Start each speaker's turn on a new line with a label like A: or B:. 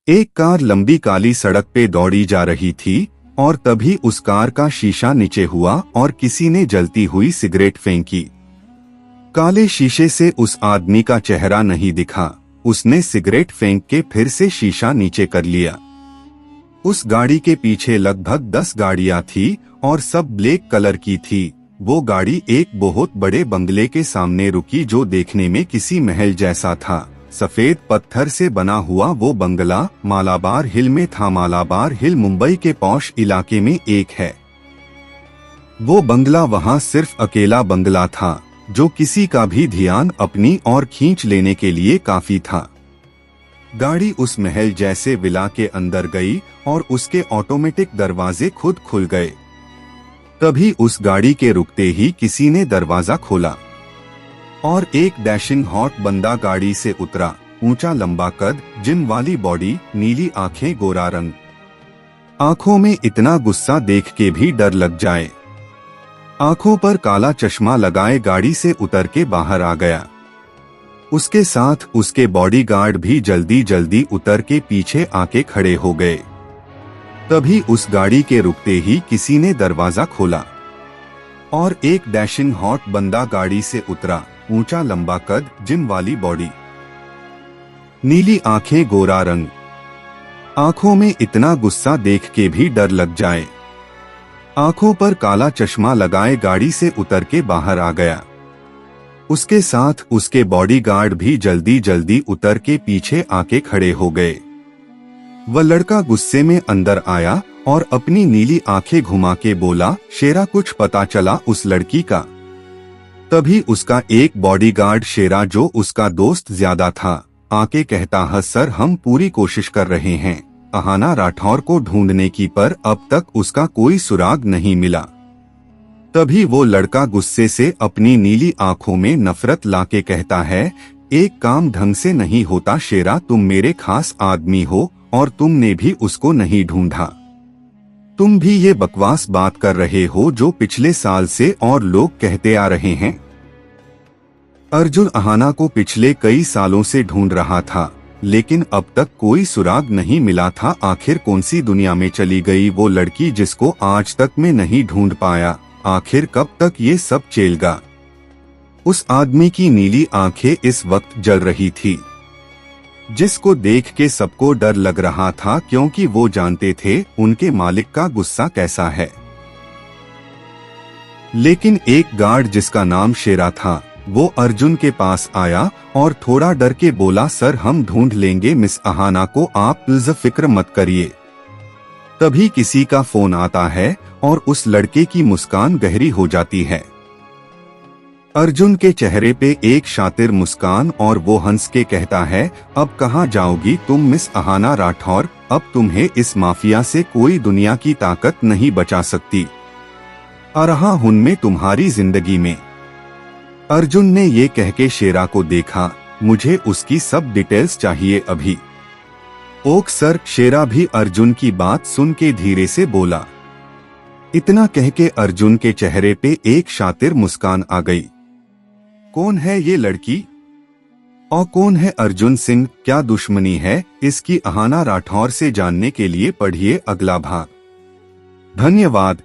A: एक कार लंबी काली सड़क पे दौड़ी जा रही थी और तभी उस कार का शीशा नीचे हुआ और किसी ने जलती हुई सिगरेट फेंकी। काले शीशे से उस आदमी का चेहरा नहीं दिखा। उसने सिगरेट फेंक के फिर से शीशा नीचे कर लिया। उस गाड़ी के पीछे लगभग 10 गाड़ियां थी और सब ब्लैक कलर की थी। वो गाड़ी एक बहुत बड़े बंगले के सामने रुकी जो देखने में किसी महल जैसा था। सफेद पत्थर से बना हुआ वो बंगला मालाबार हिल में था। मालाबार हिल मुंबई के पॉश इलाके में एक है। वो बंगला वहाँ सिर्फ अकेला बंगला था जो किसी का भी ध्यान अपनी ओर खींच लेने के लिए काफी था। गाड़ी उस महल जैसे विला के अंदर गई और उसके ऑटोमेटिक दरवाजे खुद खुल गए। तभी उस गाड़ी के रुकते ही किसी ने दरवाजा खोला और एक डैशिंग हॉट बंदा गाड़ी से उतरा। ऊंचा लंबा कद, जिम वाली बॉडी, नीली आंखें, गोरा रंग। आंखों में इतना गुस्सा देख के भी डर लग जाए। आंखों पर काला चश्मा लगाए गाड़ी से उतर के बाहर आ गया। उसके साथ उसके बॉडीगार्ड भी जल्दी जल्दी उतर के पीछे आके खड़े हो गए। तभी उस गाड़ी के रुकते ही किसी ने दरवाजा खोला और एक डैशिंग हॉट बंदा गाड़ी से उतरा। ऊंचा लंबा कद, जिम वाली बॉडी, नीली आंखें, गोरा रंग। आंखों में इतना गुस्सा देख के भी डर लग जाए। आंखों पर काला चश्मा लगाए गाड़ी से उतर के बाहर आ गया। उसके साथ उसके बॉडीगार्ड भी जल्दी जल्दी उतर के पीछे आके खड़े हो गए। वह लड़का गुस्से में अंदर आया और अपनी नीली आंखें घुमा के बोला, शेरा कुछ पता चला उस लड़की का? तभी उसका एक बॉडीगार्ड शेरा जो उसका दोस्त ज्यादा था आके कहता है, सर हम पूरी कोशिश कर रहे हैं अहाना राठौर को ढूंढने की, पर अब तक उसका कोई सुराग नहीं मिला। तभी वो लड़का गुस्से से अपनी नीली आंखों में नफरत लाके कहता है, एक काम ढंग से नहीं होता शेरा, तुम मेरे खास आदमी हो और तुमने भी उसको नहीं ढूंढा। तुम भी ये बकवास बात कर रहे हो जो पिछले साल से और लोग कहते आ रहे हैं। अर्जुन अहाना को पिछले कई सालों से ढूंढ रहा था लेकिन अब तक कोई सुराग नहीं मिला था। आखिर कौन सी दुनिया में चली गई वो लड़की जिसको आज तक मैं नहीं ढूंढ पाया? आखिर कब तक ये सब चलेगा? उस आदमी की नीली आंखें इस वक्त जल रही थी, जिसको देख के सबको डर लग रहा था क्योंकि वो जानते थे उनके मालिक का गुस्सा कैसा है। लेकिन एक गार्ड जिसका नाम शेरा था वो अर्जुन के पास आया और थोड़ा डर के बोला, सर हम ढूंढ लेंगे मिस अहाना को, आप फिक्र मत करिए। तभी किसी का फोन आता है और उस लड़के की मुस्कान गहरी हो जाती है। अर्जुन के चेहरे पे एक शातिर मुस्कान और वो हंस के कहता है, अब कहाँ जाओगी तुम मिस अहाना राठौर? अब तुम्हें इस माफिया से कोई दुनिया की ताकत नहीं बचा सकती। आ रहा हूं मैं तुम्हारी जिंदगी में। अर्जुन ने ये कह के शेरा को देखा, मुझे उसकी सब डिटेल्स चाहिए अभी। ओक सर, शेरा भी अर्जुन की बात सुन के धीरे से बोला। इतना कह के अर्जुन के चेहरे पे एक शातिर मुस्कान आ गई। कौन है ये लड़की और कौन है अर्जुन सिंह? क्या दुश्मनी है इसकी अहाना राठौर से? जानने के लिए पढ़िए अगला भाग। धन्यवाद।